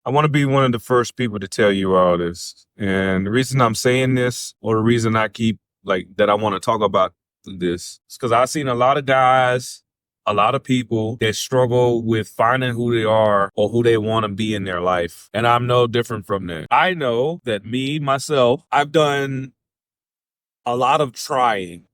I want to be one of the first people to tell you all this. And the reason I'm saying this, or the reason I keep that I want to talk about this, is because I've seen a lot of guys, a lot of people that struggle with finding who they are or who they want to be in their life. And I'm no different from that. I know that myself, I've done a lot of trying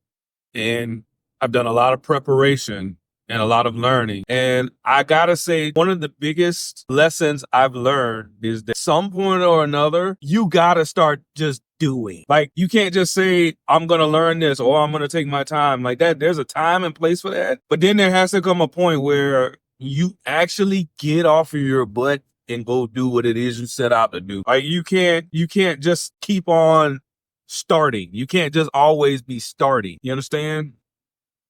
and I've done a lot of preparation and a lot of learning. And I gotta say, one of the biggest lessons I've learned is that some point or another, you gotta start just doing. Like, you can't just say, I'm gonna learn this or I'm gonna take my time. Like that, there's a time and place for that. But then there has to come a point where you actually get off of your butt and go do what it is you set out to do. Like you can't just keep on starting. You can't just always be starting. You understand?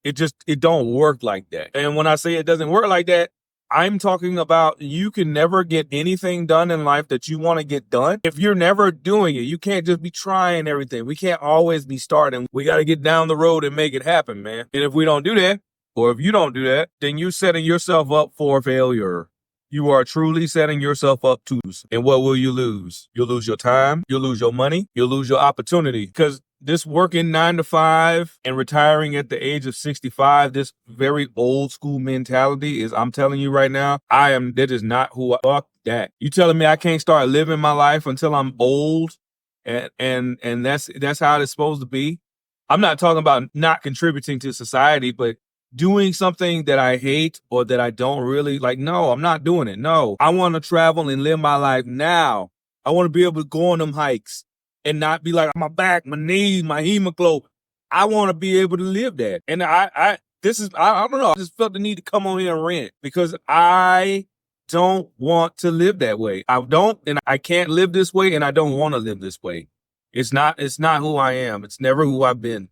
It don't work like that. And when I say it doesn't work like that, I'm talking about you can never get anything done in life that you want to get done if you're never doing it. You can't just be trying everything. We can't always be starting. We got to get down the road and make it happen, man. And if we don't do that, or if you don't do that, then you're setting yourself up for failure. You are truly setting yourself up to lose. And what will you lose? You'll lose your time. You'll lose your money. You'll lose your opportunity. Because this working 9 to 5 and retiring at the age of 65, this very old school mentality is, I'm telling you right now, that is not who I, fuck that. You telling me I can't start living my life until I'm old and that's how it's supposed to be? I'm not talking about not contributing to society, but doing something that I hate or that I don't really like. No, I'm not doing it. No, I want to travel and live my life now. I want to be able to go on them hikes and not be like my back, my knees, my hemoglobin. I want to be able to live that. And I don't know. I just felt the need to come on here and rant because I don't want to live that way. I don't, and I can't live this way, and I don't want to live this way. It's not who I am. It's never who I've been.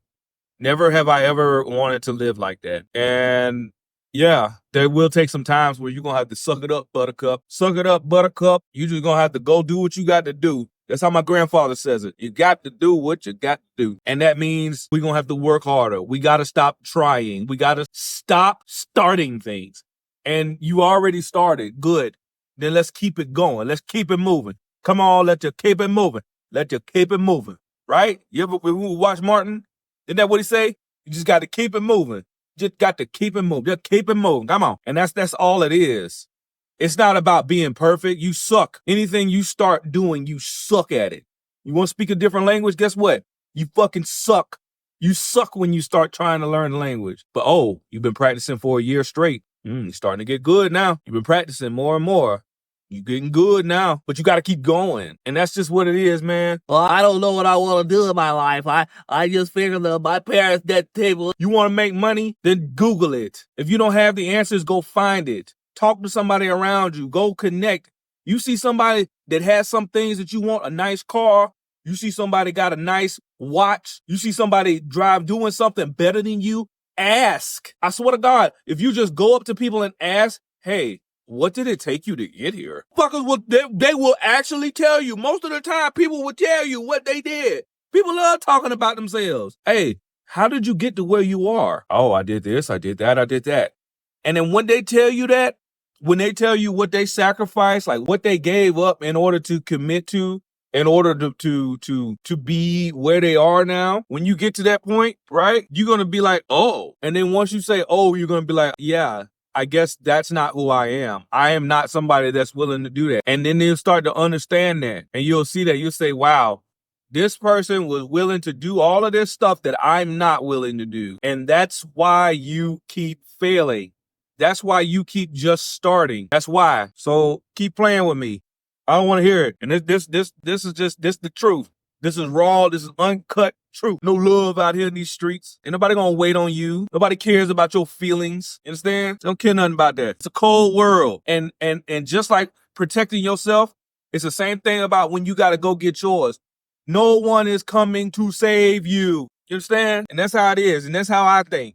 Never have I ever wanted to live like that. And yeah, there will take some times where you're going to have to suck it up, buttercup. Suck it up, buttercup. You just going to have to go do what you got to do. That's how my grandfather says it. You got to do what you got to do. And that means we're going to have to work harder. We got to stop trying. We got to stop starting things. And you already started. Good. Then let's keep it going. Let's keep it moving. Come on, let you keep it moving. Let you keep it moving. Right? You ever watch Martin? Isn't that what he say? You just got to keep it moving. Just got to keep it moving. Just keep it moving. Come on. And that's all it is. It's not about being perfect. You suck. Anything you start doing, you suck at it. You want to speak a different language? Guess what? You fucking suck. You suck when you start trying to learn the language. But you've been practicing for a year straight. You're starting to get good now. You've been practicing more and more. You're getting good now, but you got to keep going. And that's just what it is, man. Well, I don't know what I want to do in my life. I just figured that my parents' dead table. You want to make money? Then Google it. If you don't have the answers, go find it. Talk to somebody around you. Go connect. You see somebody that has some things that you want, a nice car. You see somebody got a nice watch. You see somebody doing something better than you. Ask. I swear to God, if you just go up to people and ask, hey, what did it take you to get here? Fuckers they will actually tell you. Most of the time, people will tell you what they did. People love talking about themselves. Hey, how did you get to where you are? Oh, I did this, I did that, I did that. And then when they tell you that, when they tell you what they sacrificed, like what they gave up in order to commit to, in order to be where they are now, when you get to that point, right, you're going to be like, oh. And then once you say, oh, you're going to be like, yeah, I guess that's not who I am. I am not somebody that's willing to do that. And then you'll start to understand that. And you'll see that. You'll say, wow, this person was willing to do all of this stuff that I'm not willing to do. And that's why you keep failing. That's why you keep just starting. That's why. So keep playing with me. I don't want to hear it. And this is the truth. This is raw. This is uncut truth. No love out here in these streets. Ain't nobody gonna wait on you. Nobody cares about your feelings. You understand? Don't care nothing about that. It's a cold world. And just like protecting yourself, it's the same thing about when you gotta go get yours. No one is coming to save you. You understand? And that's how it is. And that's how I think.